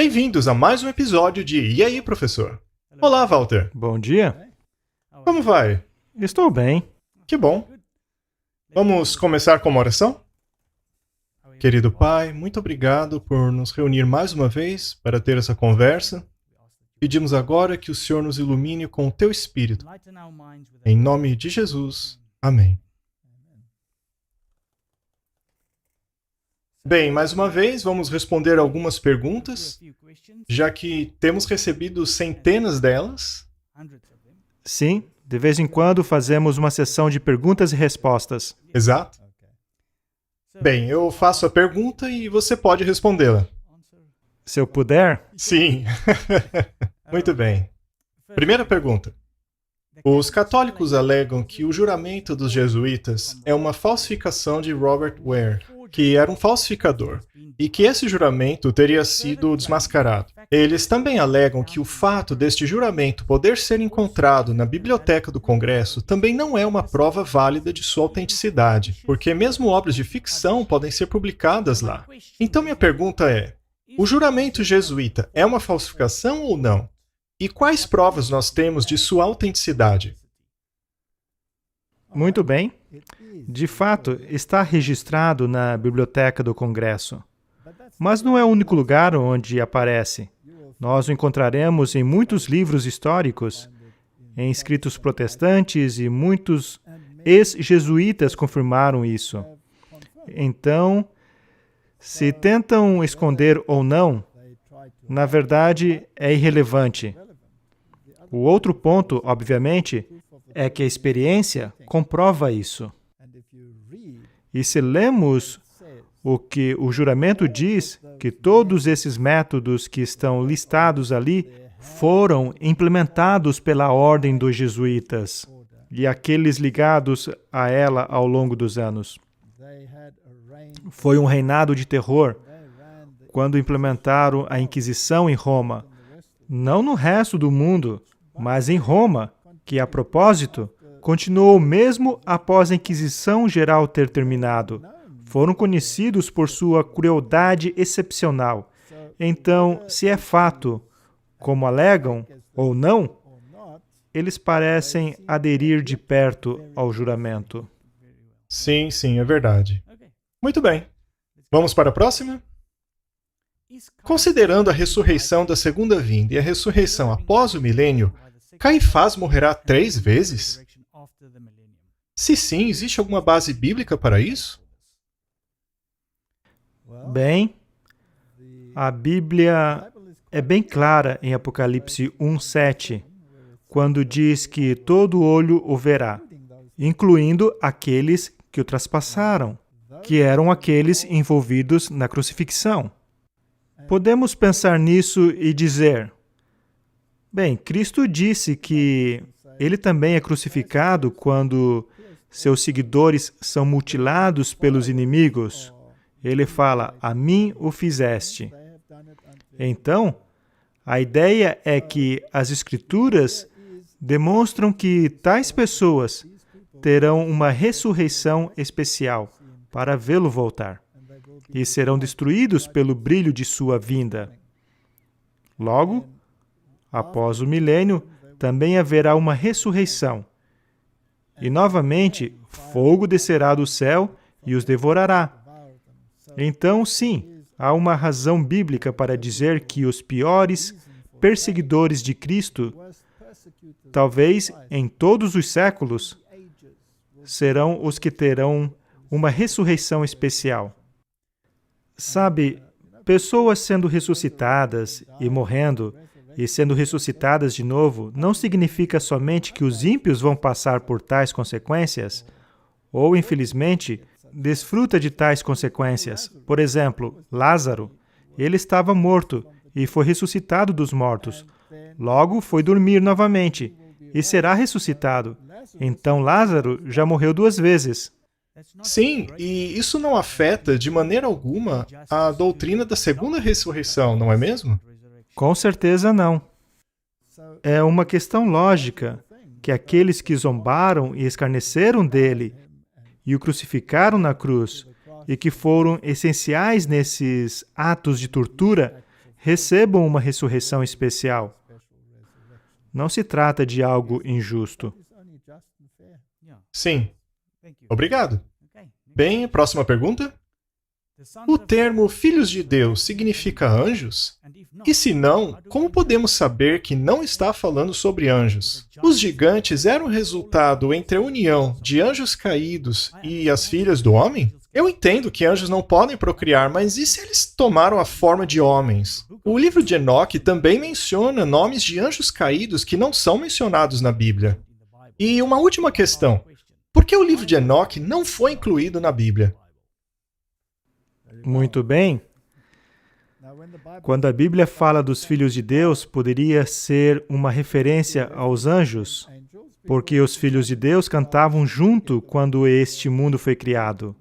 Bem-vindos a mais um episódio de E aí, professor? Olá, Walter. Bom dia. Como vai? Estou bem. Que bom. Vamos começar com uma oração? Querido Pai, muito obrigado por nos reunir mais uma vez para ter essa conversa. Pedimos agora que o Senhor nos ilumine com o Teu Espírito. Em nome de Jesus. Amém. Bem, mais uma vez, vamos responder algumas perguntas, já que temos recebido centenas delas. Sim, de vez em quando fazemos uma sessão de perguntas e respostas. Exato. Bem, eu faço a pergunta e você pode respondê-la. Se eu puder, Sim. Muito bem. Primeira pergunta. Os católicos alegam que o juramento dos jesuítas é uma falsificação de Robert Ware, que era um falsificador, e que esse juramento teria sido desmascarado. Eles também alegam que o fato deste juramento poder ser encontrado na biblioteca do Congresso também não é uma prova válida de sua autenticidade, porque mesmo obras de ficção podem ser publicadas lá. Então minha pergunta é: o juramento jesuíta é uma falsificação ou não? E quais provas nós temos de sua autenticidade? muito bem. De fato, está registrado na Biblioteca do Congresso. Mas não é o único lugar onde aparece. Nós o encontraremos em muitos livros históricos, em escritos protestantes, e muitos ex-jesuítas confirmaram isso. Então, se tentam esconder ou não, na verdade, é irrelevante. O outro ponto, obviamente, é que a experiência comprova isso. E se lemos o que o juramento diz, que todos esses métodos que estão listados ali foram implementados pela ordem dos jesuítas e aqueles ligados a ela ao longo dos anos. Foi um reinado de terror quando implementaram a Inquisição em Roma. Não no resto do mundo, mas em Roma, que, a propósito, continuou mesmo após a Inquisição Geral ter terminado. Foram conhecidos por sua crueldade excepcional. Então, se é fato, como alegam, ou não, eles parecem aderir de perto ao juramento. Sim, é verdade. Muito bem. Vamos para a próxima? Considerando a ressurreição da segunda vinda e a ressurreição após o milênio, Caifás morrerá 3 vezes? Se sim, existe alguma base bíblica para isso? Bem, a Bíblia é bem clara em Apocalipse 1:7, quando diz que todo olho o verá, incluindo aqueles que o traspassaram, que eram aqueles envolvidos na crucifixão. Podemos pensar nisso e dizer: bem, Cristo disse que ele também é crucificado quando seus seguidores são mutilados pelos inimigos. Ele fala: a mim o fizeste. Então, a ideia é que as Escrituras demonstram que tais pessoas terão uma ressurreição especial para vê-lo voltar e serão destruídos pelo brilho de sua vinda. Logo, após o milênio, também haverá uma ressurreição. E, novamente, fogo descerá do céu e os devorará. Então, sim, há uma razão bíblica para dizer que os piores perseguidores de Cristo, talvez em todos os séculos, serão os que terão uma ressurreição especial. Sabe, pessoas sendo ressuscitadas e morrendo, e sendo ressuscitadas de novo, não significa somente que os ímpios vão passar por tais consequências, ou, infelizmente, desfruta de tais consequências. Por exemplo, Lázaro, ele estava morto e foi ressuscitado dos mortos. Logo, foi dormir novamente e será ressuscitado. Então, Lázaro já morreu 2 vezes. Sim, e isso não afeta de maneira alguma a doutrina da segunda ressurreição, não é mesmo? Com certeza não. É uma questão lógica que aqueles que zombaram e escarneceram dele e o crucificaram na cruz e que foram essenciais nesses atos de tortura recebam uma ressurreição especial. Não se trata de algo injusto. Sim. Obrigado. Bem, próxima pergunta. O termo filhos de Deus significa anjos? E se não, como podemos saber que não está falando sobre anjos? Os gigantes eram resultado entre a união de anjos caídos e as filhas do homem? Eu entendo que anjos não podem procriar, mas e se eles tomaram a forma de homens? O livro de Enoque também menciona nomes de anjos caídos que não são mencionados na Bíblia. E uma última questão. Por que o livro de Enoque não foi incluído na Bíblia? Muito bem. Quando a Bíblia fala dos filhos de Deus, poderia ser uma referência aos anjos, porque os filhos de Deus cantavam junto quando este mundo foi criado.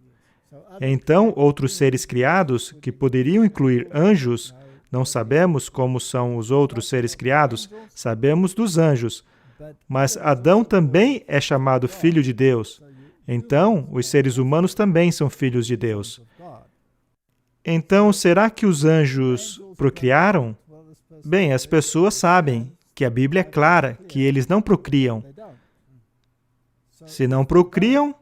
Então, outros seres criados, que poderiam incluir anjos, não sabemos como são os outros seres criados, sabemos dos anjos. Mas Adão também é chamado filho de Deus. Então, os seres humanos também são filhos de Deus. Então, será que os anjos procriaram? Bem, as pessoas sabem que a Bíblia é clara que eles não procriam. Se não procriam,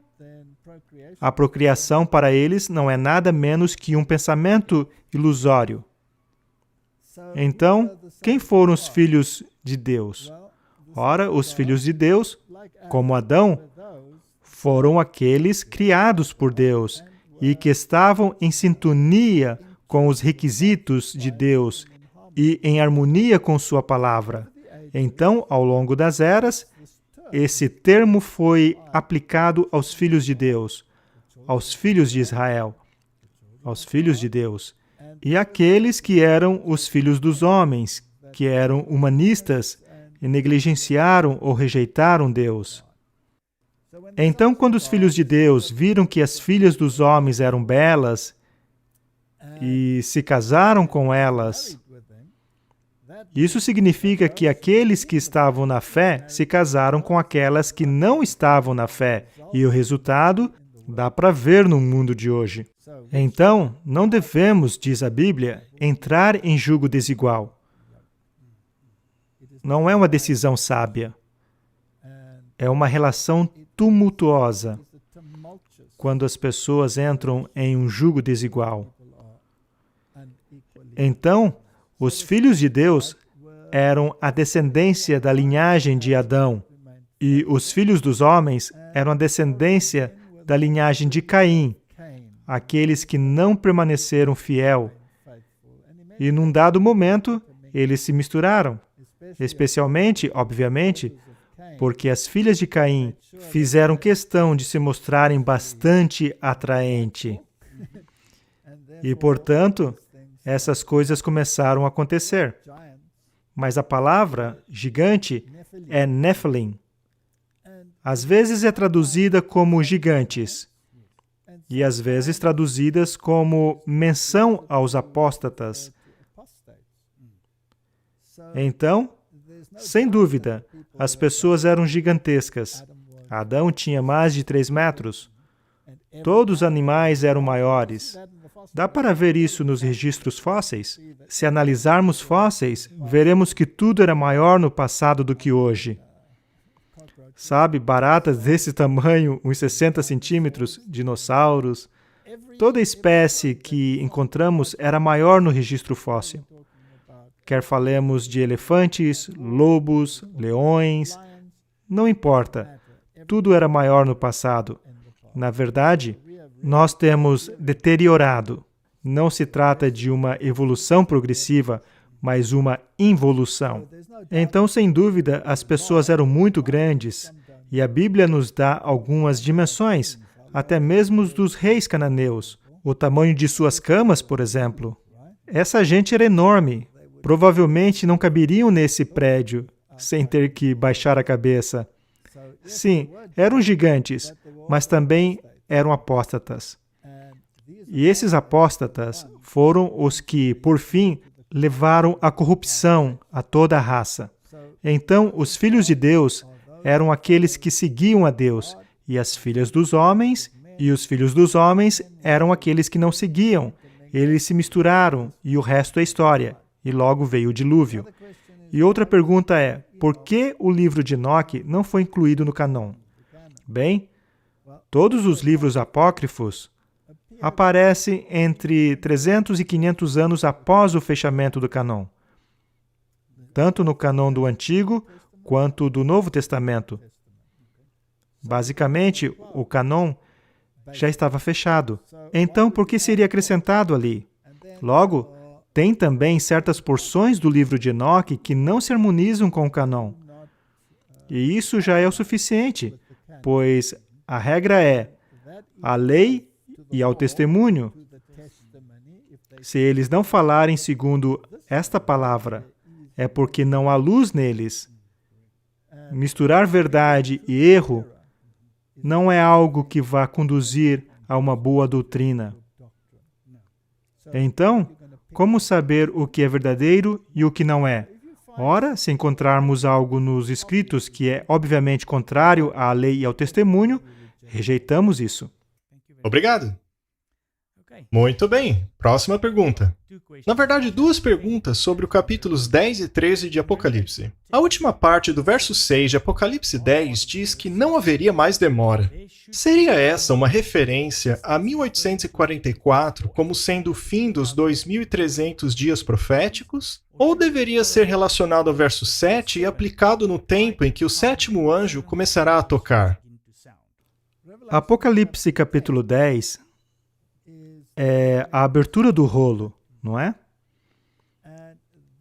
a procriação para eles não é nada menos que um pensamento ilusório. Então, quem foram os filhos de Deus? Ora, os filhos de Deus, como Adão, foram aqueles criados por Deus e que estavam em sintonia com os requisitos de Deus e em harmonia com sua palavra. Então, ao longo das eras, esse termo foi aplicado aos filhos de Deus, aos filhos de Israel, aos filhos de Deus, e aqueles que eram os filhos dos homens, que eram humanistas e negligenciaram ou rejeitaram Deus. Então, quando os filhos de Deus viram que as filhas dos homens eram belas e se casaram com elas, isso significa que aqueles que estavam na fé se casaram com aquelas que não estavam na fé, e o resultado dá para ver no mundo de hoje. Então, não devemos, diz a Bíblia, entrar em julgo desigual. Não é uma decisão sábia. É uma relação tumultuosa quando as pessoas entram em um julgo desigual. Então, os filhos de Deus eram a descendência da linhagem de Adão, e os filhos dos homens eram a descendência da linhagem de Caim, aqueles que não permaneceram fiel. E num dado momento, eles se misturaram, especialmente, obviamente, porque as filhas de Caim fizeram questão de se mostrarem bastante atraentes. E, portanto, essas coisas começaram a acontecer. Mas a palavra gigante é Nephilim. Às vezes é traduzida como gigantes, e às vezes traduzidas como menção aos apóstatas. Então, sem dúvida, as pessoas eram gigantescas. Adão tinha mais de 3 metros. Todos os animais eram maiores. Dá para ver isso nos registros fósseis? Se analisarmos fósseis, veremos que tudo era maior no passado do que hoje. Sabe, baratas desse tamanho, uns 60 centímetros, dinossauros. Toda espécie que encontramos era maior no registro fóssil. Quer falemos de elefantes, lobos, leões, não importa. Tudo era maior no passado. Na verdade, nós temos deteriorado. Não se trata de uma evolução progressiva, mas uma involução. Então, sem dúvida, as pessoas eram muito grandes, e a Bíblia nos dá algumas dimensões, até mesmo dos reis cananeus. O tamanho de suas camas, por exemplo. Essa gente era enorme. Provavelmente não caberiam nesse prédio, sem ter que baixar a cabeça. Sim, eram gigantes, mas também eram apóstatas. E esses apóstatas foram os que, por fim, levaram a corrupção a toda a raça. Então, os filhos de Deus eram aqueles que seguiam a Deus, e as filhas dos homens e os filhos dos homens eram aqueles que não seguiam. Eles se misturaram, e o resto é história. e logo veio o dilúvio. E outra pergunta é, por que o livro de Enoque não foi incluído no cânon? Bem, todos os livros apócrifos aparecem entre 300 e 500 anos após o fechamento do cânon, tanto no cânon do Antigo quanto do Novo Testamento. Basicamente, o cânon já estava fechado. Então, por que seria acrescentado ali? Logo, tem também certas porções do livro de Enoque que não se harmonizam com o cânon. E isso já é o suficiente, pois a regra é a lei e ao testemunho. Se eles não falarem segundo esta palavra, é porque não há luz neles. Misturar verdade e erro não é algo que vá conduzir a uma boa doutrina. Então, como saber o que é verdadeiro e o que não é? Ora, se encontrarmos algo nos Escritos que é obviamente contrário à lei e ao testemunho, rejeitamos isso. Obrigado. Muito bem. Próxima pergunta. Na verdade, duas perguntas sobre os capítulos 10 e 13 de Apocalipse. A última parte do verso 6 de Apocalipse 10 diz que não haveria mais demora. Seria essa uma referência a 1844 como sendo o fim dos 2.300 dias proféticos? Ou deveria ser relacionado ao verso 7 e aplicado no tempo em que o sétimo anjo começará a tocar? Apocalipse capítulo 10 é a abertura do rolo, não é?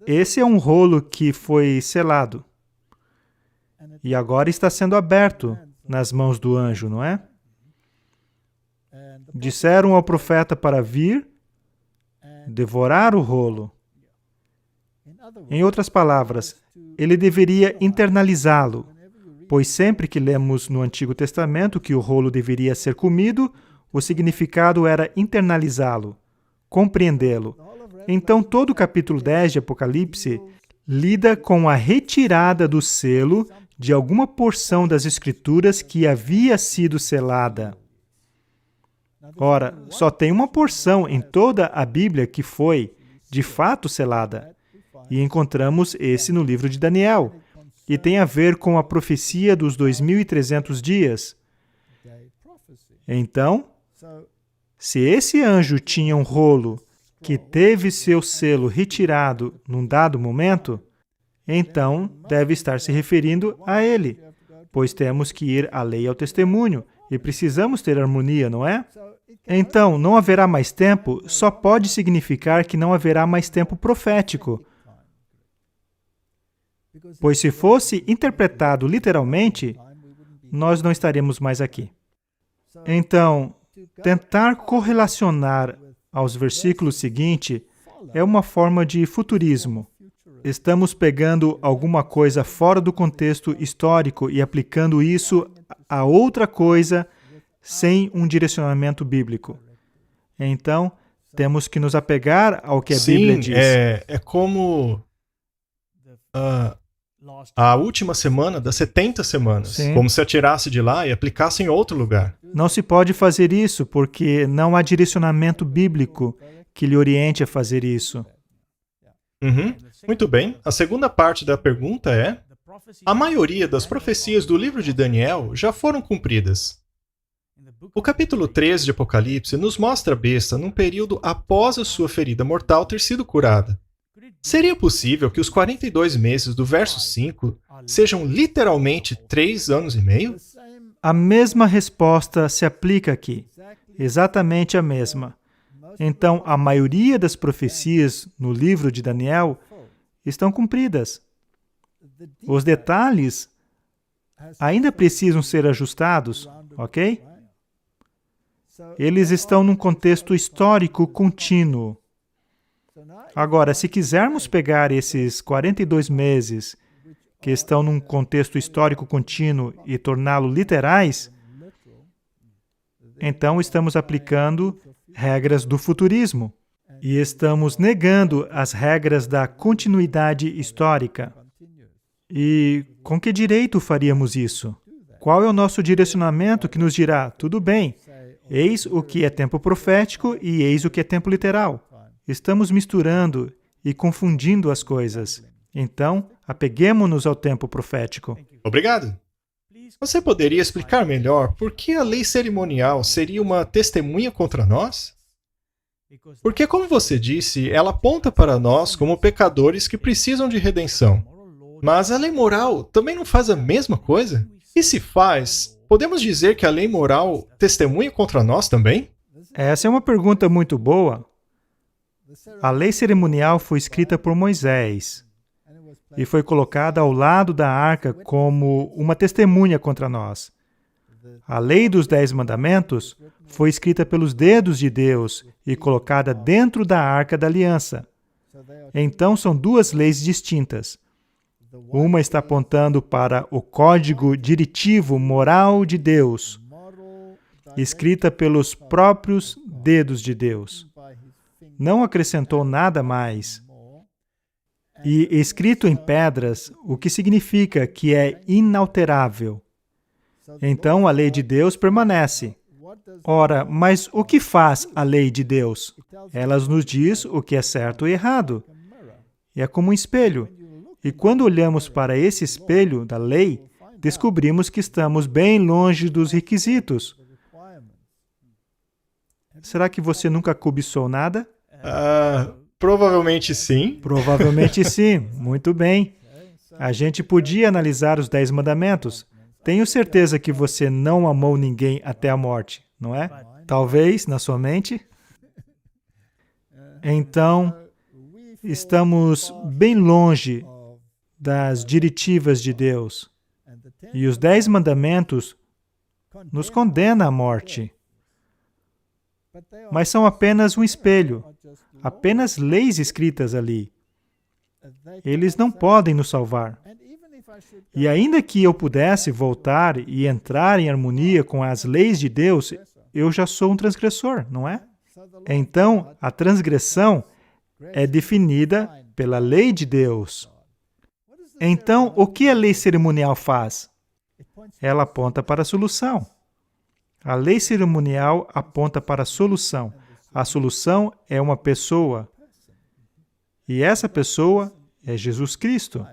Esse é um rolo que foi selado e agora está sendo aberto nas mãos do anjo, não é? Disseram ao profeta para vir devorar o rolo. Em outras palavras, ele deveria internalizá-lo, pois sempre que lemos no Antigo Testamento que o rolo deveria ser comido, o significado era internalizá-lo, compreendê-lo. Então, todo o capítulo 10 de Apocalipse lida com a retirada do selo de alguma porção das Escrituras que havia sido selada. Ora, só tem uma porção em toda a Bíblia que foi, de fato, selada. E encontramos esse no livro de Daniel. E tem a ver com a profecia dos 2.300 dias. Então, se esse anjo tinha um rolo que teve seu selo retirado num dado momento, então deve estar se referindo a ele, pois temos que ir à lei e ao testemunho, e precisamos ter harmonia, não é? Então, não haverá mais tempo só pode significar que não haverá mais tempo profético, pois se fosse interpretado literalmente, nós não estaremos mais aqui. Então, tentar correlacionar aos versículos seguintes é uma forma de futurismo. Estamos pegando alguma coisa fora do contexto histórico e aplicando isso a outra coisa sem um direcionamento bíblico. Então, temos que nos apegar ao que a Bíblia diz. É como a última semana das 70 semanas. Sim. Como se atirasse de lá e aplicasse em outro lugar. Não se pode fazer isso, porque não há direcionamento bíblico que lhe oriente a fazer isso. Muito bem. A segunda parte da pergunta é: a maioria das profecias do livro de Daniel já foram cumpridas. O capítulo 13 de Apocalipse nos mostra a besta num período após a sua ferida mortal ter sido curada. Seria possível que os 42 meses do verso 5 sejam literalmente 3 anos e meio? A mesma resposta se aplica aqui. Exatamente a mesma. Então, a maioria das profecias no livro de Daniel estão cumpridas. Os detalhes ainda precisam ser ajustados, ok? Eles estão num contexto histórico contínuo. Agora, se quisermos pegar esses 42 meses que estão num contexto histórico contínuo e torná-lo literais, então estamos aplicando regras do futurismo e estamos negando as regras da continuidade histórica. E com que direito faríamos isso? Qual é o nosso direcionamento que nos dirá, tudo bem, eis o que é tempo profético e eis o que é tempo literal? Estamos misturando e confundindo as coisas. Então, apeguemo-nos ao tempo profético. Obrigado. Você poderia explicar melhor por que a lei cerimonial seria uma testemunha contra nós? Porque, como você disse, ela aponta para nós como pecadores que precisam de redenção. Mas a lei moral também não faz a mesma coisa? E se faz, podemos dizer que a lei moral testemunha contra nós também? Essa é uma pergunta muito boa. A lei cerimonial foi escrita por Moisés e foi colocada ao lado da arca como uma testemunha contra nós. A lei dos 10 mandamentos foi escrita pelos dedos de Deus e colocada dentro da arca da aliança. Então, são duas leis distintas. Uma está apontando para o código diretivo moral de Deus, escrita pelos próprios dedos de Deus. Não acrescentou nada mais. E escrito em pedras, o que significa que é inalterável. Então, a lei de Deus permanece. Ora, mas o que faz a lei de Deus? Ela nos diz o que é certo e errado. É como um espelho. E quando olhamos para esse espelho da lei, descobrimos que estamos bem longe dos requisitos. Será que você nunca cobiçou nada? Provavelmente sim. Provavelmente sim. Muito bem. A gente podia analisar os 10 mandamentos. Tenho certeza que você não amou ninguém até a morte, não é? Talvez, na sua mente. Então, estamos bem longe das diretivas de Deus. E os 10 mandamentos nos condenam à morte. Mas são apenas um espelho, apenas leis escritas ali. Eles não podem nos salvar. E ainda que eu pudesse voltar e entrar em harmonia com as leis de Deus, eu já sou um transgressor, não é? Então, a transgressão é definida pela lei de Deus. Então, o que a lei cerimonial faz? Ela aponta para a solução. A lei cerimonial aponta para a solução. A solução é uma pessoa. E essa pessoa é Jesus Cristo.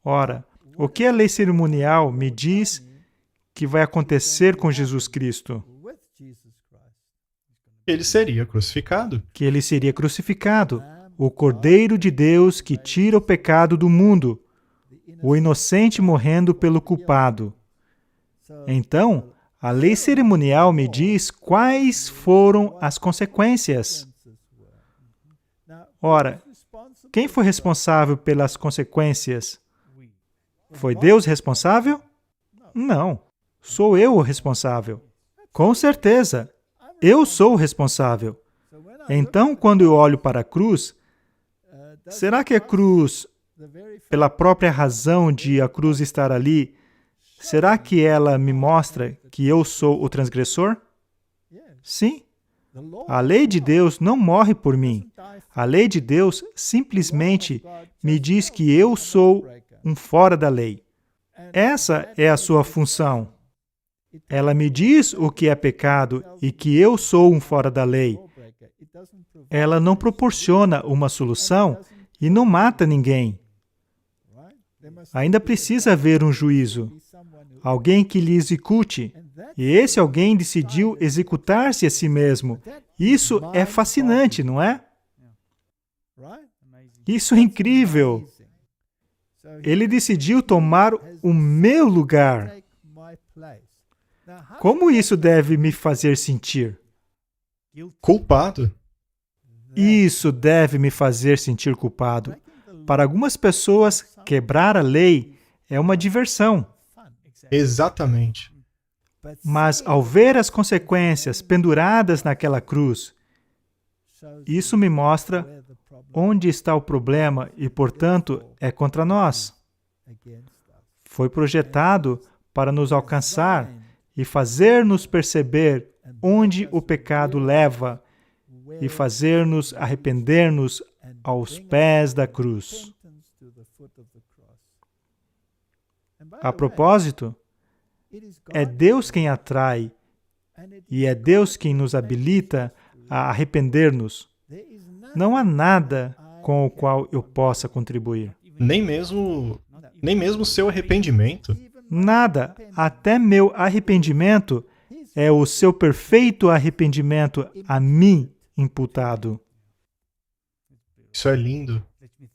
Ora, o que a lei cerimonial me diz que vai acontecer com Jesus Cristo? Ele seria crucificado. Que ele seria crucificado, o Cordeiro de Deus que tira o pecado do mundo, o inocente morrendo pelo culpado. Então, a lei cerimonial me diz quais foram as consequências. Ora, quem foi responsável pelas consequências? Foi Deus responsável? Não. Sou eu o responsável. Com certeza, eu sou o responsável. Então, quando eu olho para a cruz, será que a cruz, pela própria razão de a cruz estar ali, será que ela me mostra que eu sou o transgressor? Sim. A lei de Deus não morre por mim. A lei de Deus simplesmente me diz que eu sou um fora da lei. Essa é a sua função. Ela me diz o que é pecado e que eu sou um fora da lei. Ela não proporciona uma solução e não mata ninguém. Ainda precisa haver um juízo. Alguém que lhe execute. E esse alguém decidiu executar-se a si mesmo. Isso é fascinante, não é? Isso é incrível. Ele decidiu tomar o meu lugar. Como isso deve me fazer sentir? Culpado. Isso deve me fazer sentir culpado. Para algumas pessoas, quebrar a lei é uma diversão. Exatamente. Mas ao ver as consequências penduradas naquela cruz, isso me mostra onde está o problema e, portanto, é contra nós. Foi projetado para nos alcançar e fazer-nos perceber onde o pecado leva e fazer-nos arrepender-nos aos pés da cruz. A propósito, é Deus quem atrai e é Deus quem nos habilita a arrepender-nos. Não há nada com o qual eu possa contribuir. Nem mesmo seu arrependimento. Nada, até meu arrependimento é o seu perfeito arrependimento a mim imputado. Isso é lindo.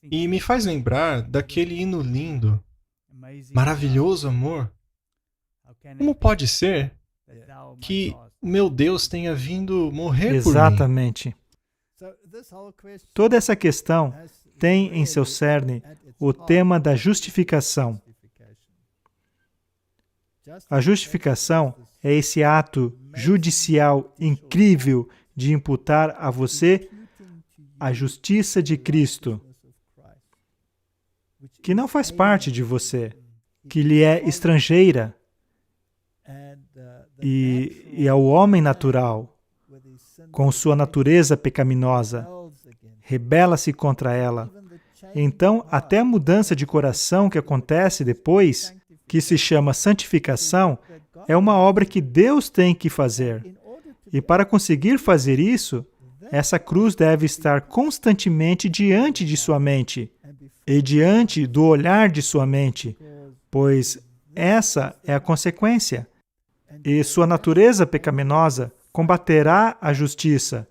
E me faz lembrar daquele hino lindo, maravilhoso amor. Como pode ser que meu Deus tenha vindo morrer por mim? Exatamente. Toda essa questão tem em seu cerne o tema da justificação. A justificação é esse ato judicial incrível de imputar a você a justiça de Cristo, que não faz parte de você, que lhe é estrangeira, e ao homem natural, com sua natureza pecaminosa, rebela-se contra ela. Então, até a mudança de coração que acontece depois, que se chama santificação, é uma obra que Deus tem que fazer. E para conseguir fazer isso, essa cruz deve estar constantemente diante de sua mente e diante do olhar de sua mente, pois essa é a consequência. E sua natureza pecaminosa combaterá a justiça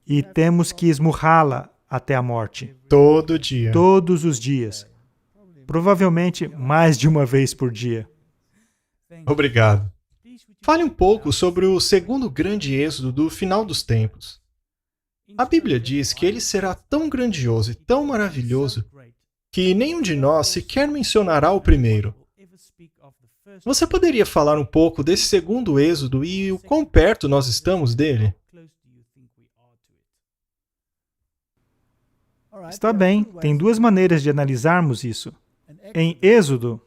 e temos que esmurrá-la até a morte. Todo dia. Todos os dias. Provavelmente mais de uma vez por dia. Obrigado. Fale um pouco sobre o segundo grande êxodo do final dos tempos. A Bíblia diz que ele será tão grandioso e tão maravilhoso que nenhum de nós sequer mencionará o primeiro. Você poderia falar um pouco desse segundo êxodo e o quão perto nós estamos dele? Está bem, tem duas maneiras de analisarmos isso. Em Êxodo,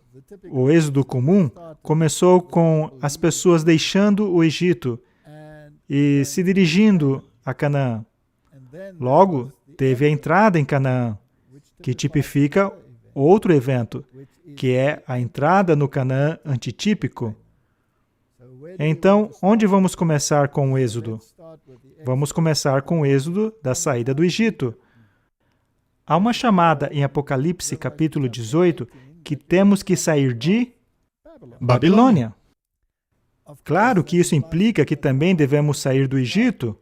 o êxodo comum começou com as pessoas deixando o Egito e se dirigindo a Canaã. Logo, teve a entrada em Canaã, que tipifica outro evento, que é a entrada no Canaã antitípico. Então, onde vamos começar com o êxodo? Vamos começar com o êxodo da saída do Egito. Há uma chamada em Apocalipse, capítulo 18, que temos que sair de Babilônia. Claro que isso implica que também devemos sair do Egito.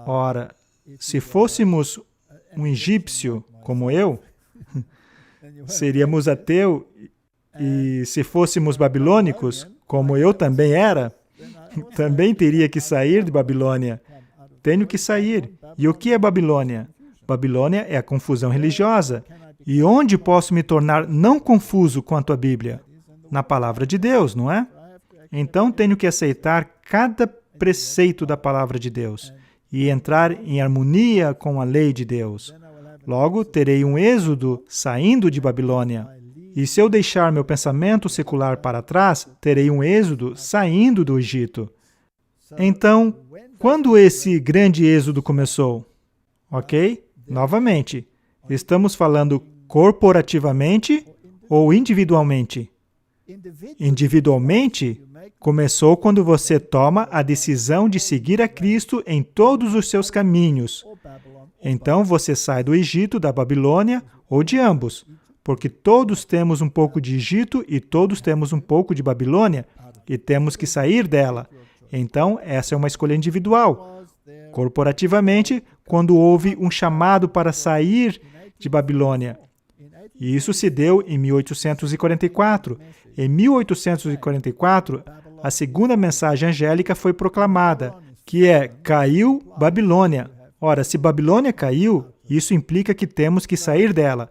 Ora, se fôssemos um egípcio como eu, seríamos ateu, e se fôssemos babilônicos, como eu também era, também teria que sair de Babilônia. Tenho que sair. E o que é Babilônia? Babilônia é a confusão religiosa. E onde posso me tornar não confuso quanto à Bíblia? Na palavra de Deus, não é? Então tenho que aceitar cada preceito da palavra de Deus e entrar em harmonia com a lei de Deus. Logo, terei um êxodo saindo de Babilônia. E se eu deixar meu pensamento secular para trás, terei um êxodo saindo do Egito. Então, quando esse grande êxodo começou? Ok? Novamente, estamos falando corporativamente ou individualmente? Individualmente, começou quando você toma a decisão de seguir a Cristo em todos os seus caminhos. Então, você sai do Egito, da Babilônia ou de ambos, porque todos temos um pouco de Egito e todos temos um pouco de Babilônia e temos que sair dela. Então, essa é uma escolha individual. Corporativamente, quando houve um chamado para sair de Babilônia. E isso se deu em 1844. Em 1844, a segunda mensagem angélica foi proclamada, que é: caiu Babilônia. Ora, se Babilônia caiu, isso implica que temos que sair dela.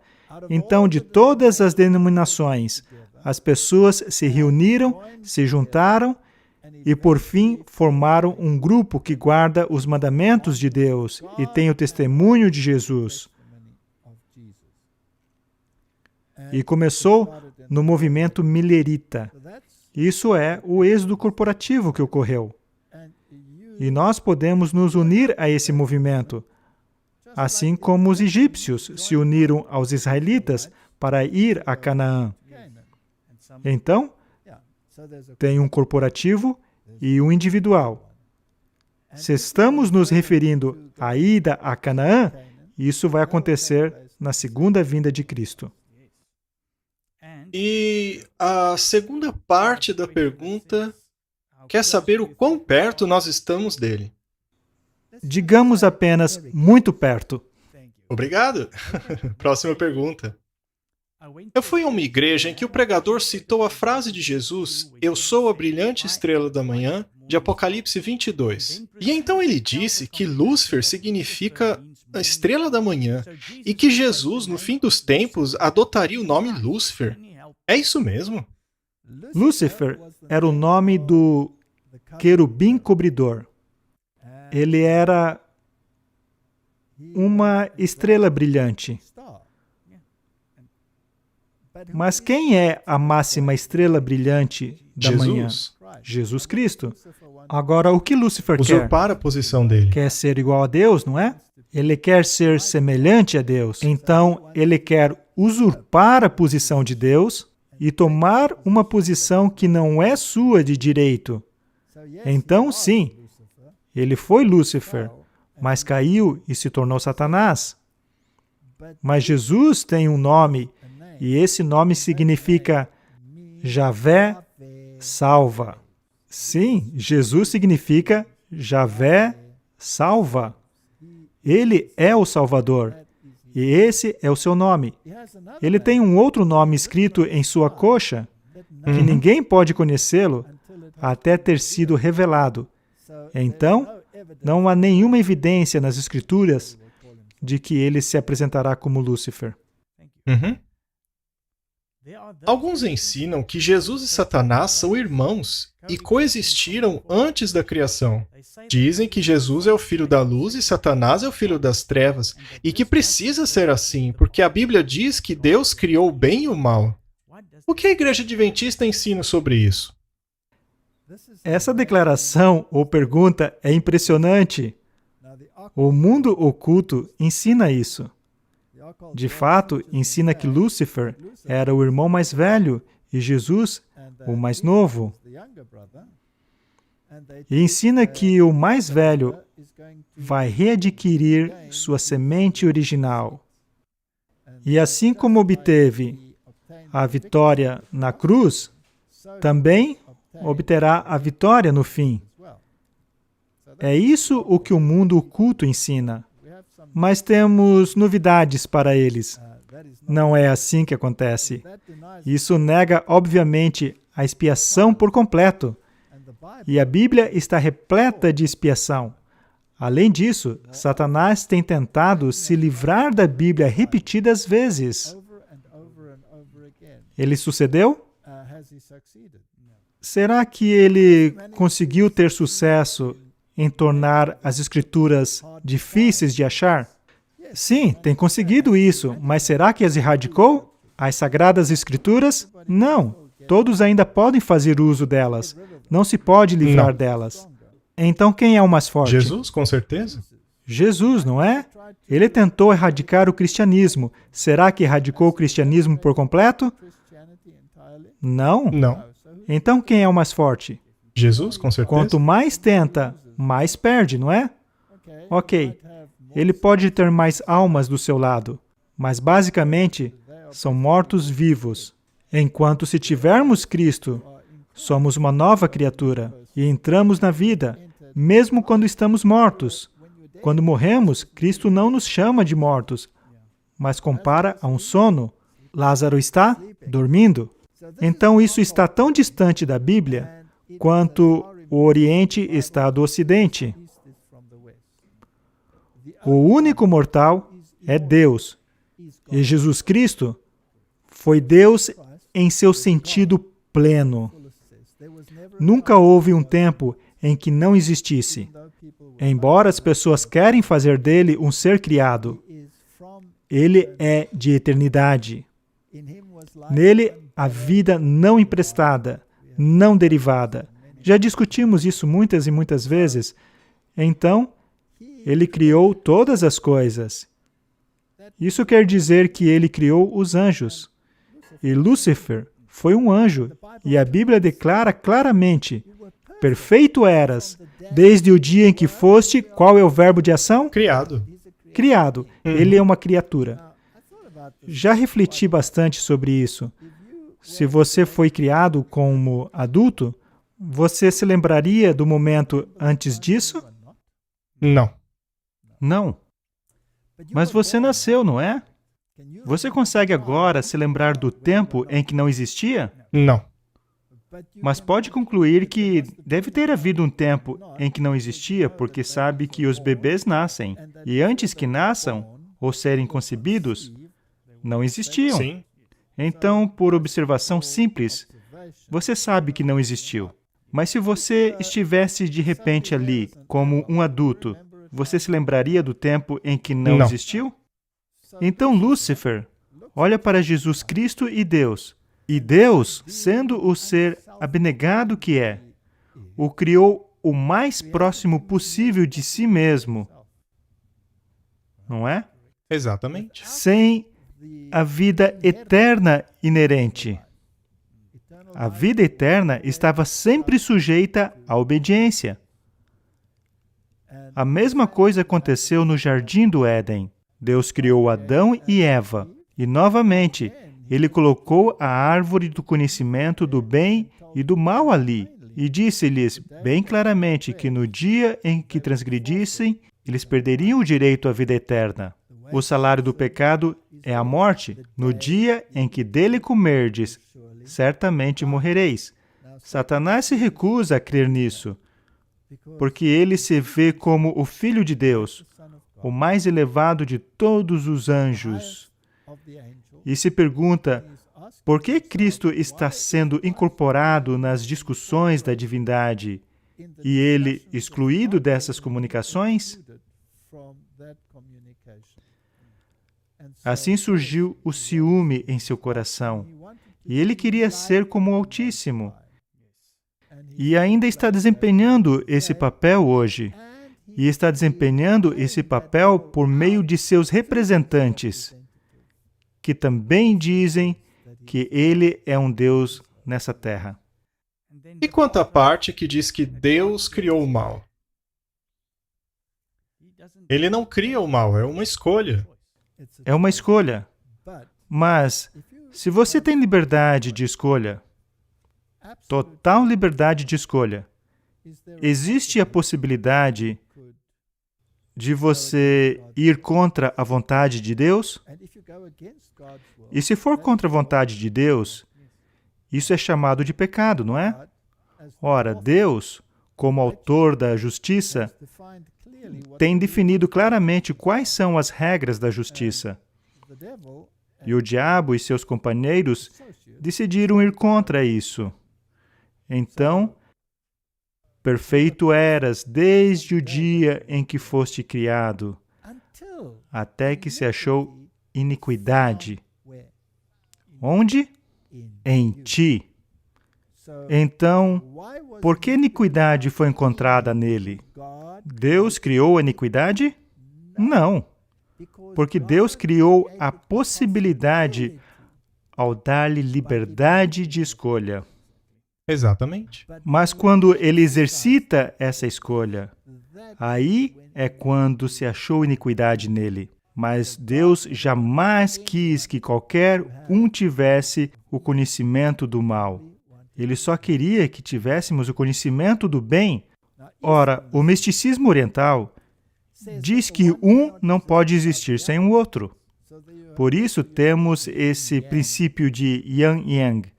Então, de todas as denominações, as pessoas se reuniram, se juntaram e, por fim, formaram um grupo que guarda os mandamentos de Deus e tem o testemunho de Jesus. E começou no movimento milerita. Isso é o êxodo corporativo que ocorreu. E nós podemos nos unir a esse movimento, assim como os egípcios se uniram aos israelitas para ir a Canaã. Então, tem um corporativo e um individual. Se estamos nos referindo à ida a Canaã, Isso vai acontecer na segunda vinda de Cristo. E a segunda parte da pergunta quer saber o quão perto nós estamos dele. Digamos apenas muito perto. Obrigado. Próxima pergunta. Eu fui a uma igreja em que o pregador citou a frase de Jesus, "Eu sou a brilhante estrela da manhã", de Apocalipse 22. E então ele disse que Lúcifer significa a estrela da manhã e que Jesus, no fim dos tempos, adotaria o nome Lúcifer. É isso mesmo? Lúcifer era o nome do querubim cobridor. Ele era uma estrela brilhante. Mas quem é a máxima estrela brilhante da manhã? Jesus Cristo. Agora, o que Lúcifer quer? Usurpar a posição dele. Quer ser igual a Deus, não é? Ele quer ser semelhante a Deus. Então, ele quer usurpar a posição de Deus e tomar uma posição que não é sua de direito. Então, sim, ele foi Lúcifer, mas caiu e se tornou Satanás. Mas Jesus tem um nome, e esse nome significa Javé salva. Sim, Jesus significa Javé salva. Ele é o Salvador, e esse é o seu nome. Ele tem um outro nome escrito em sua coxa, que ninguém pode conhecê-lo até ter sido revelado. Então, não há nenhuma evidência nas Escrituras de que ele se apresentará como Lúcifer. Alguns ensinam que Jesus e Satanás são irmãos e coexistiram antes da criação. Dizem que Jesus é o filho da luz e Satanás é o filho das trevas, e que precisa ser assim, porque a Bíblia diz que Deus criou o bem e o mal. O que a Igreja Adventista ensina sobre isso? Essa declaração ou pergunta é impressionante. O mundo oculto ensina isso. De fato, ensina que Lúcifer era o irmão mais velho e Jesus o mais novo. E ensina que o mais velho vai readquirir sua semente original. E assim como obteve a vitória na cruz, também obterá a vitória no fim. É isso o que o mundo oculto ensina. Mas temos novidades para eles. Não é assim que acontece. Isso nega, obviamente, a expiação por completo. E a Bíblia está repleta de expiação. Além disso, Satanás tem tentado se livrar da Bíblia repetidas vezes. Ele sucedeu? Será que ele conseguiu ter sucesso em tornar as Escrituras difíceis de achar? Sim, tem conseguido isso, mas será que as erradicou? As Sagradas Escrituras? Não. Todos ainda podem fazer uso delas. Não se pode livrar delas. Então quem é o mais forte? Jesus, com certeza. Jesus, não é? Ele tentou erradicar o cristianismo. Será que erradicou o cristianismo por completo? Não. Não. Então quem é o mais forte? Jesus, com certeza. Quanto mais tenta, mais perde, não é? Ok. Ele pode ter mais almas do seu lado, mas basicamente são mortos-vivos. Enquanto se tivermos Cristo, somos uma nova criatura e entramos na vida, mesmo quando estamos mortos. Quando morremos, Cristo não nos chama de mortos, mas compara a um sono. Lázaro está dormindo. Então isso está tão distante da Bíblia quanto o Oriente está do Ocidente. O único mortal é Deus. E Jesus Cristo foi Deus em seu sentido pleno. Nunca houve um tempo em que não existisse. Embora as pessoas querem fazer dele um ser criado, ele é de eternidade. Nele, a vida não emprestada, não derivada. Já discutimos isso muitas e muitas vezes. Então, ele criou todas as coisas. Isso quer dizer que ele criou os anjos. E Lúcifer foi um anjo. E a Bíblia declara claramente: perfeito eras, desde o dia em que foste, qual é o verbo de ação? Criado. Criado. Ele é uma criatura. Já refleti bastante sobre isso. Se você foi criado como adulto, você se lembraria do momento antes disso? Não. Não. Mas você nasceu, não é? Você consegue agora se lembrar do tempo em que não existia? Não. Mas pode concluir que deve ter havido um tempo em que não existia, porque sabe que os bebês nascem. E antes que nasçam, ou serem concebidos, não existiam. Sim. Então, por observação simples, você sabe que não existiu. Mas se você estivesse de repente ali, como um adulto, você se lembraria do tempo em que não existiu? Então, Lúcifer olha para Jesus Cristo e Deus. E Deus, sendo o ser abnegado que é, o criou o mais próximo possível de si mesmo. Não é? Exatamente. Sem a vida eterna inerente. A vida eterna estava sempre sujeita à obediência. A mesma coisa aconteceu no Jardim do Éden. Deus criou Adão e Eva, e novamente, Ele colocou a árvore do conhecimento do bem e do mal ali, e disse-lhes bem claramente que no dia em que transgredissem, eles perderiam o direito à vida eterna. O salário do pecado é a morte. No dia em que dele comerdes, certamente morrereis. Satanás se recusa a crer nisso, porque ele se vê como o Filho de Deus, o mais elevado de todos os anjos. E se pergunta, por que Cristo está sendo incorporado nas discussões da divindade e ele excluído dessas comunicações? Assim surgiu o ciúme em seu coração, e ele queria ser como o Altíssimo. E ainda está desempenhando esse papel hoje. E está desempenhando esse papel por meio de seus representantes, que também dizem que ele é um Deus nessa terra. E quanto à parte que diz que Deus criou o mal? Ele não cria o mal, é uma escolha. É uma escolha. Mas, se você tem liberdade de escolha, total liberdade de escolha, existe a possibilidade de você ir contra a vontade de Deus? E se for contra a vontade de Deus, isso é chamado de pecado, não é? Ora, Deus, como autor da justiça, tem definido claramente quais são as regras da justiça. E o diabo e seus companheiros decidiram ir contra isso. Então, perfeito eras desde o dia em que foste criado, até que se achou iniquidade. Onde? Em ti. Então, por que iniquidade foi encontrada nele? Deus criou a iniquidade? Não. Porque Deus criou a possibilidade ao dar-lhe liberdade de escolha. Exatamente. Mas quando ele exercita essa escolha, aí é quando se achou iniquidade nele. Mas Deus jamais quis que qualquer um tivesse o conhecimento do mal. Ele só queria que tivéssemos o conhecimento do bem. Ora, o misticismo oriental diz que um não pode existir sem o outro. Por isso temos esse princípio de yin-yang.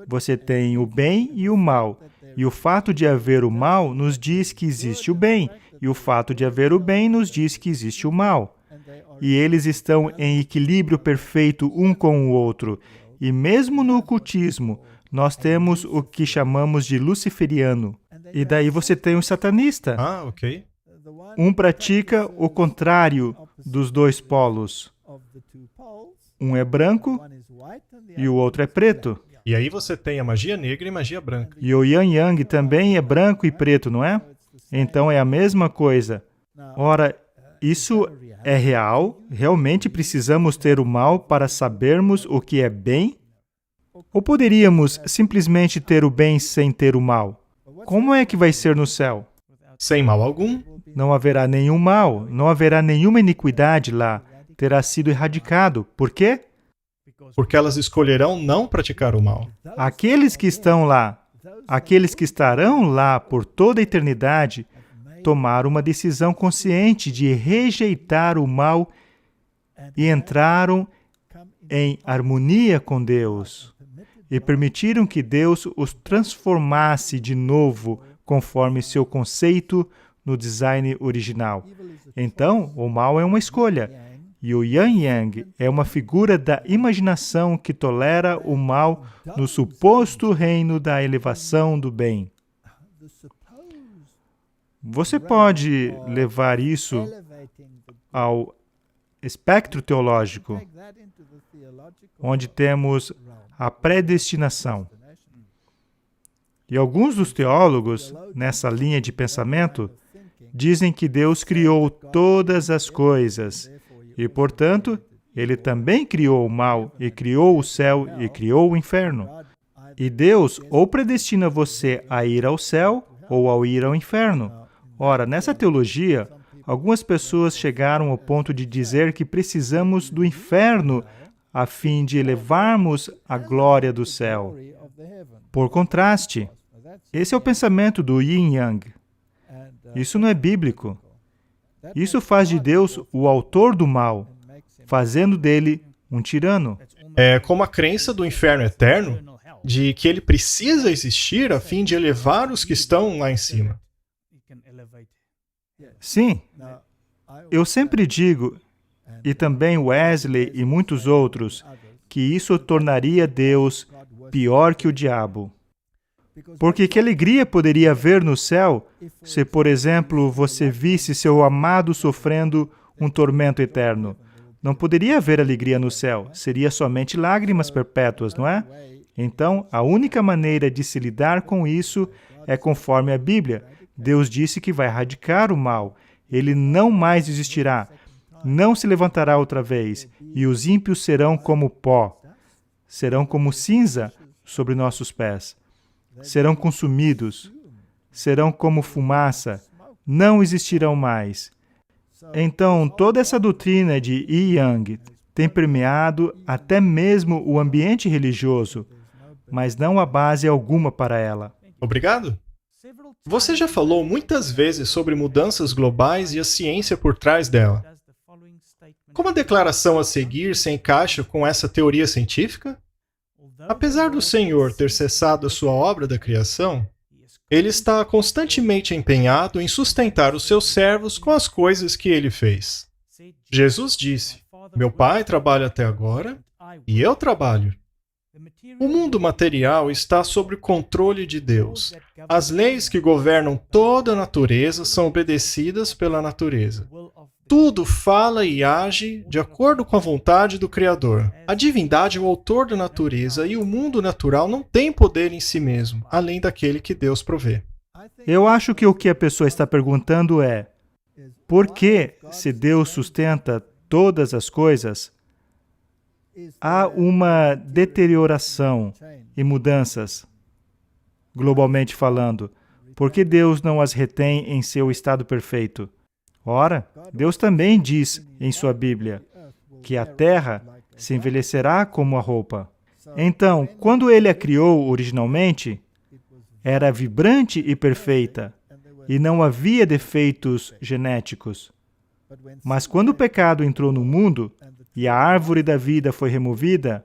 Você tem o bem e o mal. E o fato de haver o mal nos diz que existe o bem. E o fato de haver o bem nos diz que existe o mal. E eles estão em equilíbrio perfeito um com o outro. E mesmo no ocultismo, nós temos o que chamamos de luciferiano. E daí você tem o satanista. Ah, ok. Um pratica o contrário dos dois polos. Um é branco e o outro é preto. E aí você tem a magia negra e magia branca. E o Yin Yang também é branco e preto, não é? Então é a mesma coisa. Ora, isso é real? Realmente precisamos ter o mal para sabermos o que é bem? Ou poderíamos simplesmente ter o bem sem ter o mal? Como é que vai ser no céu? Sem mal algum. Não haverá nenhum mal, não haverá nenhuma iniquidade lá. Terá sido erradicado. Por quê? Porque elas escolherão não praticar o mal. Aqueles que estão lá, aqueles que estarão lá por toda a eternidade, tomaram uma decisão consciente de rejeitar o mal e entraram em harmonia com Deus e permitiram que Deus os transformasse de novo conforme seu conceito no design original. Então, o mal é uma escolha. E o Yin Yang é uma figura da imaginação que tolera o mal no suposto reino da elevação do bem. Você pode levar isso ao espectro teológico, onde temos a predestinação. E alguns dos teólogos, nessa linha de pensamento, dizem que Deus criou todas as coisas e, portanto, Ele também criou o mal, e criou o céu, e criou o inferno. E Deus ou predestina você a ir ao céu ou a ir ao inferno. Ora, nessa teologia, algumas pessoas chegaram ao ponto de dizer que precisamos do inferno a fim de elevarmos a glória do céu. Por contraste, esse é o pensamento do Yin Yang. Isso não é bíblico. Isso faz de Deus o autor do mal, fazendo dele um tirano. É como a crença do inferno eterno, de que ele precisa existir a fim de elevar os que estão lá em cima. Sim, eu sempre digo, e também Wesley e muitos outros, que isso tornaria Deus pior que o diabo. Porque que alegria poderia haver no céu se, por exemplo, você visse seu amado sofrendo um tormento eterno? Não poderia haver alegria no céu, seria somente lágrimas perpétuas, não é? Então, a única maneira de se lidar com isso é conforme a Bíblia. Deus disse que vai erradicar o mal. Ele não mais existirá, não se levantará outra vez, e os ímpios serão como pó, serão como cinza sobre nossos pés. Serão consumidos, serão como fumaça, não existirão mais. Então, toda essa doutrina de Yin Yang tem permeado até mesmo o ambiente religioso, mas não há base alguma para ela. Obrigado. Você já falou muitas vezes sobre mudanças globais e a ciência por trás dela. Como a declaração a seguir se encaixa com essa teoria científica? Apesar do Senhor ter cessado a sua obra da criação, Ele está constantemente empenhado em sustentar os seus servos com as coisas que Ele fez. Jesus disse: "Meu Pai trabalha até agora, e eu trabalho." O mundo material está sob o controle de Deus. As leis que governam toda a natureza são obedecidas pela natureza. Tudo fala e age de acordo com a vontade do Criador. A divindade é o autor da natureza e o mundo natural não tem poder em si mesmo, além daquele que Deus provê. Eu acho que o que a pessoa está perguntando é: por que, se Deus sustenta todas as coisas, há uma deterioração e mudanças, globalmente falando? Por que Deus não as retém em seu estado perfeito? Ora, Deus também diz em sua Bíblia que a terra se envelhecerá como a roupa. Então, quando Ele a criou originalmente, era vibrante e perfeita, e não havia defeitos genéticos. Mas quando o pecado entrou no mundo e a árvore da vida foi removida,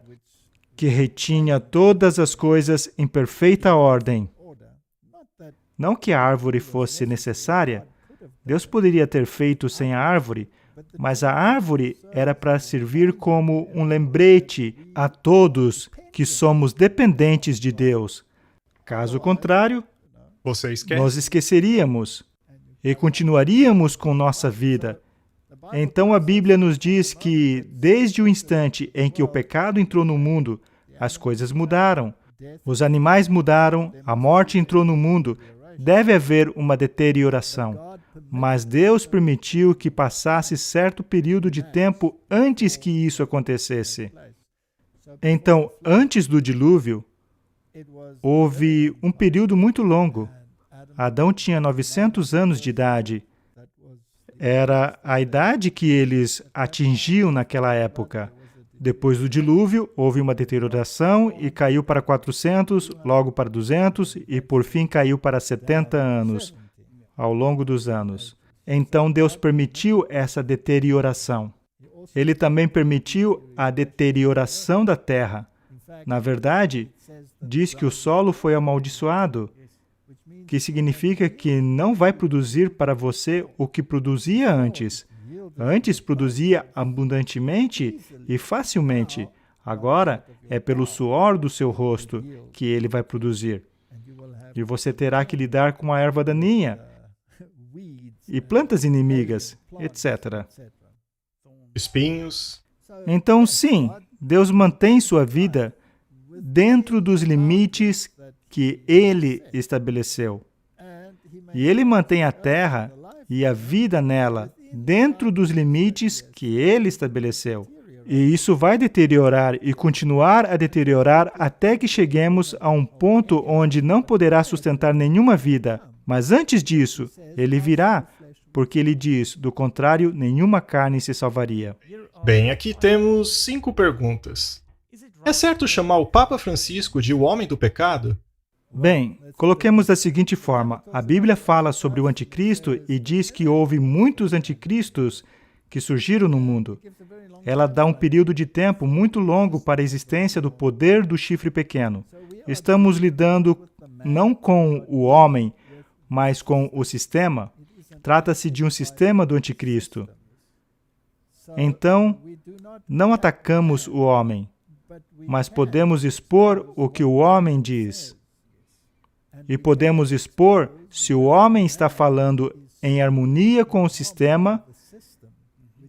que retinha todas as coisas em perfeita ordem, não que a árvore fosse necessária, Deus poderia ter feito sem a árvore, mas a árvore era para servir como um lembrete a todos que somos dependentes de Deus. Caso contrário, nós esqueceríamos e continuaríamos com nossa vida. Então a Bíblia nos diz que, desde o instante em que o pecado entrou no mundo, as coisas mudaram. Os animais mudaram, a morte entrou no mundo. Deve haver uma deterioração. Mas Deus permitiu que passasse certo período de tempo antes que isso acontecesse. Então, antes do dilúvio, houve um período muito longo. Adão tinha 900 anos de idade. era a idade que eles atingiam naquela época. Depois do dilúvio, houve uma deterioração e caiu para 400, logo para 200 e por fim caiu para 70 anos, ao longo dos anos. Então Deus permitiu essa deterioração. Ele também permitiu a deterioração da terra. Na verdade, diz que o solo foi amaldiçoado, que significa que não vai produzir para você o que produzia antes. Antes produzia abundantemente e facilmente. Agora é pelo suor do seu rosto que ele vai produzir. E você terá que lidar com a erva daninha e plantas inimigas, etc. Espinhos. Então, sim, Deus mantém sua vida dentro dos limites que Ele estabeleceu. E Ele mantém a terra e a vida nela dentro dos limites que Ele estabeleceu. E isso vai deteriorar e continuar a deteriorar até que cheguemos a um ponto onde não poderá sustentar nenhuma vida. Mas antes disso, Ele virá, porque Ele diz, do contrário, nenhuma carne se salvaria. Bem, aqui temos 5 perguntas. É certo chamar o Papa Francisco de o homem do pecado? Bem, coloquemos da seguinte forma. A Bíblia fala sobre o anticristo e diz que houve muitos anticristos que surgiram no mundo. Ela dá um período de tempo muito longo para a existência do poder do chifre pequeno. Estamos lidando não com o homem, mas com o sistema. Trata-se de um sistema do anticristo. Então, não atacamos o homem, mas podemos expor o que o homem diz. E podemos expor se o homem está falando em harmonia com o sistema,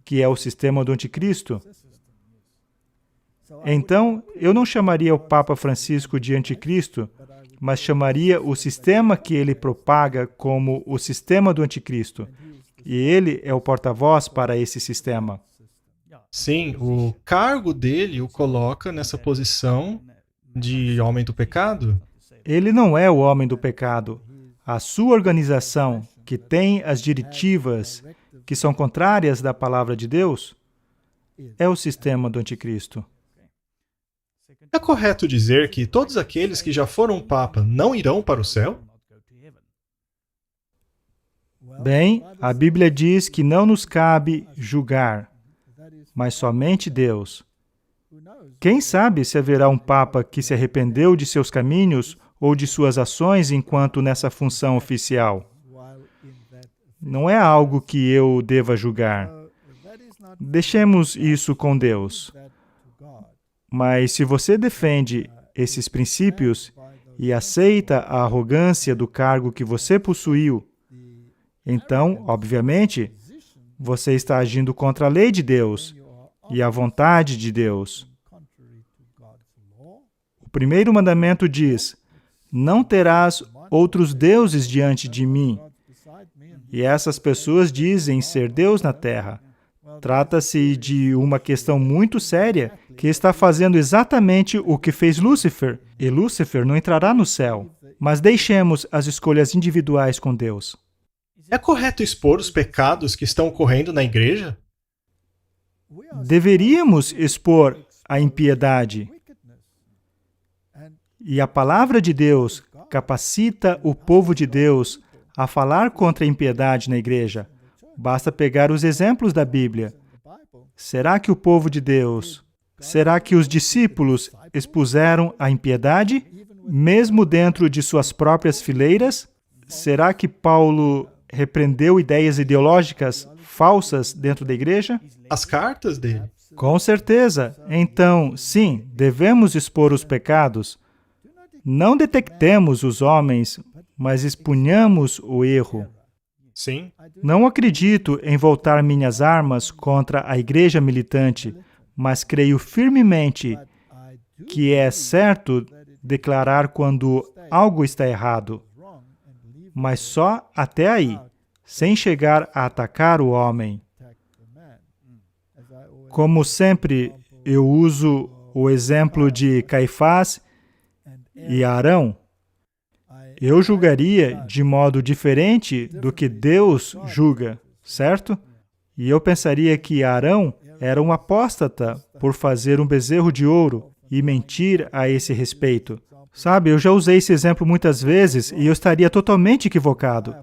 que é o sistema do anticristo. Então, eu não chamaria o Papa Francisco de anticristo, mas chamaria o sistema que ele propaga como o sistema do anticristo. E ele é o porta-voz para esse sistema. Sim, o cargo dele o coloca nessa posição de homem do pecado. Ele não é o homem do pecado. A sua organização, que tem as diretivas que são contrárias da palavra de Deus, é o sistema do anticristo. É correto dizer que todos aqueles que já foram Papa não irão para o céu? Bem, a Bíblia diz que não nos cabe julgar, mas somente Deus. Quem sabe se haverá um Papa que se arrependeu de seus caminhos ou de suas ações enquanto nessa função oficial? Não é algo que eu deva julgar. Deixemos isso com Deus. Mas se você defende esses princípios e aceita a arrogância do cargo que você possuiu, então, obviamente, você está agindo contra a lei de Deus e a vontade de Deus. O primeiro mandamento diz: não terás outros deuses diante de mim. E essas pessoas dizem ser Deus na terra. Trata-se de uma questão muito séria que está fazendo exatamente o que fez Lúcifer. E Lúcifer não entrará no céu. Mas deixemos as escolhas individuais com Deus. É correto expor os pecados que estão ocorrendo na igreja? Deveríamos expor a impiedade. E a palavra de Deus capacita o povo de Deus a falar contra a impiedade na igreja. Basta pegar os exemplos da Bíblia. Será que o povo de Deus, será que os discípulos expuseram a impiedade, mesmo dentro de suas próprias fileiras? Será que Paulo repreendeu ideias ideológicas falsas dentro da igreja? As cartas dele? Com certeza. Então, sim, devemos expor os pecados. Não detectemos os homens, mas expunhamos o erro. Sim. Não acredito em voltar minhas armas contra a igreja militante, mas creio firmemente que é certo declarar quando algo está errado, mas só até aí, sem chegar a atacar o homem. Como sempre, eu uso o exemplo de Caifás e Arão. Eu julgaria de modo diferente do que Deus julga. certo? E eu pensaria que Arão era um apóstata por fazer um bezerro de ouro e mentir a esse respeito. Sabe, eu já usei esse exemplo muitas vezes e eu estaria totalmente equivocado.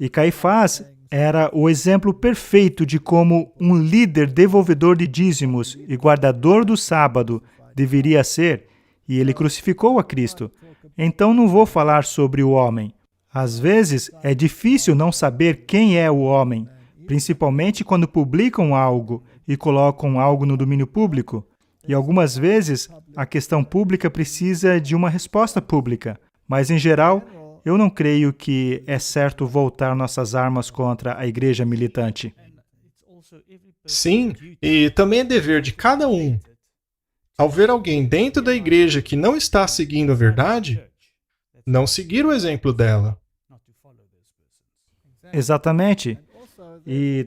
E Caifás era o exemplo perfeito de como um líder devolvedor de dízimos e guardador do sábado deveria ser, e ele crucificou a Cristo. Então não vou falar sobre o homem. Às vezes é difícil não saber quem é o homem, principalmente quando publicam algo e colocam algo no domínio público. E algumas vezes a questão pública precisa de uma resposta pública. Mas, em geral, eu não creio que é certo voltar nossas armas contra a igreja militante. Sim, e também é dever de cada um, ao ver alguém dentro da igreja que não está seguindo a verdade, não seguir o exemplo dela. Exatamente. E,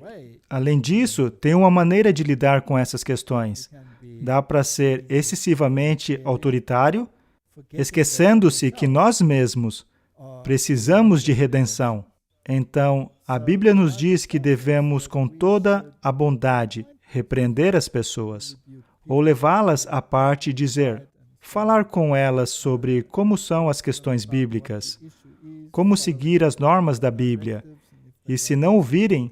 além disso, tem uma maneira de lidar com essas questões. Dá para ser excessivamente autoritário, esquecendo-se que nós mesmos precisamos de redenção. Então, a Bíblia nos diz que devemos, com toda a bondade, repreender as pessoas, ou levá-las à parte e dizer, falar com elas sobre como são as questões bíblicas, como seguir as normas da Bíblia, e se não ouvirem,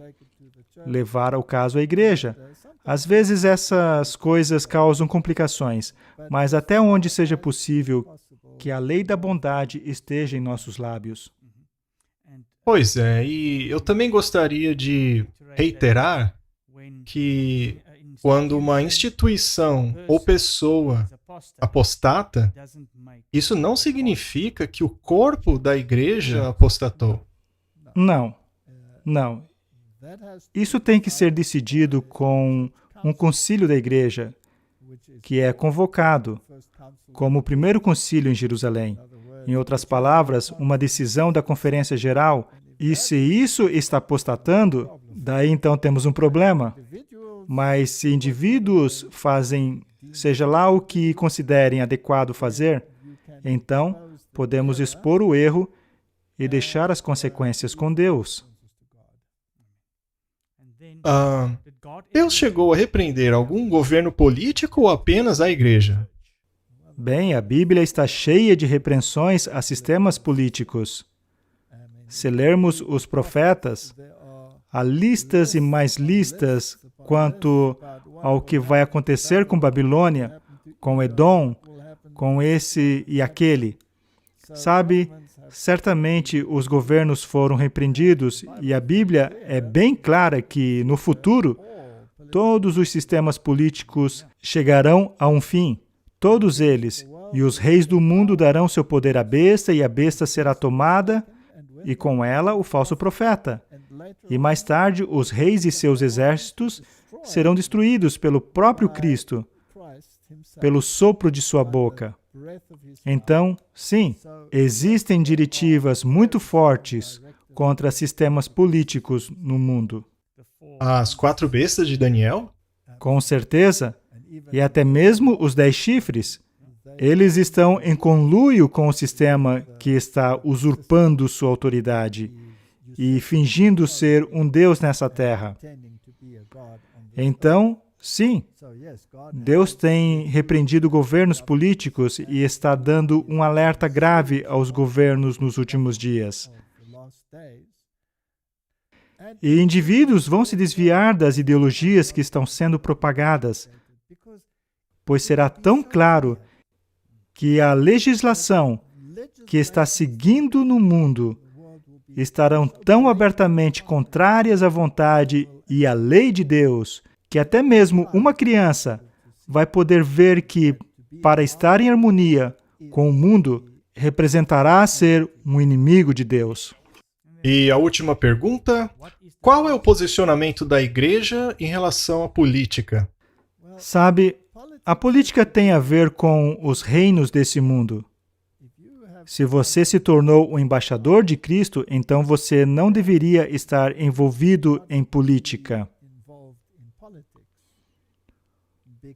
levar o caso à igreja. Às vezes essas coisas causam complicações, mas até onde seja possível que a lei da bondade esteja em nossos lábios. Pois é, e eu também gostaria de reiterar que quando uma instituição ou pessoa apostata, isso não significa que o corpo da igreja apostatou. Não. Isso tem que ser decidido com um concílio da igreja, que é convocado, como o primeiro concílio em Jerusalém. Em outras palavras, uma decisão da Conferência Geral. E se isso está apostatando, daí então temos um problema. Mas se indivíduos fazem, seja lá o que considerem adequado fazer, então podemos expor o erro e deixar as consequências com Deus. Deus chegou a repreender algum governo político ou apenas a igreja? Bem, a Bíblia está cheia de repreensões a sistemas políticos. Se lermos os profetas, há listas e mais listas quanto ao que vai acontecer com Babilônia, com Edom, com esse e aquele. Sabe, certamente os governos foram repreendidos e a Bíblia é bem clara que, no futuro, todos os sistemas políticos chegarão a um fim. Todos eles. E os reis do mundo darão seu poder à besta e a besta será tomada e com ela o falso profeta. E mais tarde os reis e seus exércitos serão destruídos pelo próprio Cristo, pelo sopro de sua boca. Então, sim, existem diretivas muito fortes contra sistemas políticos no mundo. As 4 bestas de Daniel? Com certeza, e até mesmo os 10 chifres. Eles estão em conluio com o sistema que está usurpando sua autoridade e fingindo ser um Deus nessa terra. Então, sim, Deus tem repreendido governos políticos e está dando um alerta grave aos governos nos últimos dias. E indivíduos vão se desviar das ideologias que estão sendo propagadas, pois será tão claro que a legislação que está seguindo no mundo estarão tão abertamente contrárias à vontade e à lei de Deus, que até mesmo uma criança vai poder ver que, para estar em harmonia com o mundo, representará ser um inimigo de Deus. E a última pergunta, qual é o posicionamento da igreja em relação à política? Sabe, a política tem a ver com os reinos desse mundo. Se você se tornou um embaixador de Cristo, então você não deveria estar envolvido em política.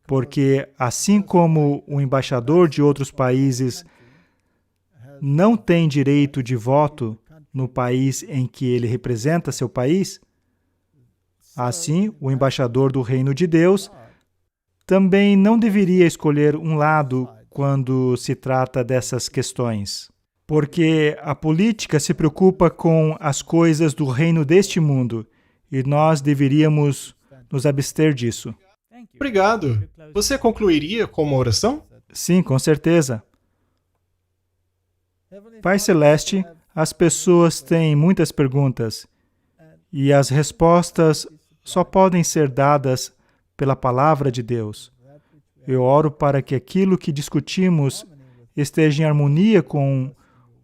Porque, assim como o embaixador de outros países não tem direito de voto no país em que ele representa seu país, Assim, o embaixador do reino de Deus também não deveria escolher um lado quando se trata dessas questões, porque a política se preocupa com as coisas do reino deste mundo e nós deveríamos nos abster disso. Obrigado. Você concluiria com uma oração? Sim, com certeza. Pai Celeste, as pessoas têm muitas perguntas e as respostas só podem ser dadas pela palavra de Deus. Eu oro para que aquilo que discutimos esteja em harmonia com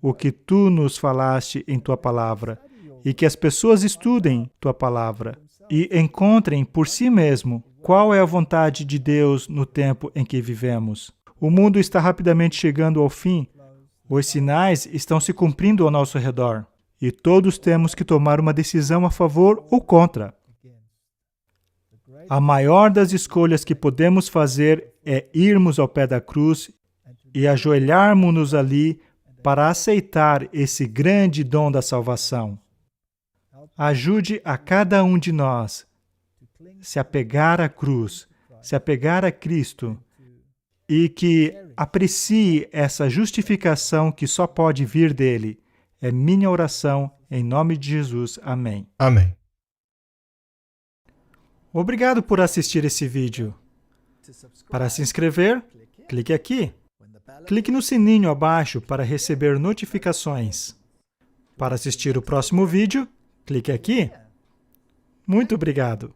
o que Tu nos falaste em Tua palavra e que as pessoas estudem Tua palavra e encontrem por si mesmo qual é a vontade de Deus no tempo em que vivemos. O mundo está rapidamente chegando ao fim. Os sinais estão se cumprindo ao nosso redor e todos temos que tomar uma decisão a favor ou contra. A maior das escolhas que podemos fazer é irmos ao pé da cruz e ajoelharmos-nos ali para aceitar esse grande dom da salvação. Ajude a cada um de nós se apegar à cruz, se apegar a Cristo e que aprecie essa justificação que só pode vir dele. É minha oração, em nome de Jesus. Amém. Amém. Obrigado por assistir esse vídeo. Para se inscrever, clique aqui. Clique no sininho abaixo para receber notificações. Para assistir o próximo vídeo, clique aqui. Muito obrigado.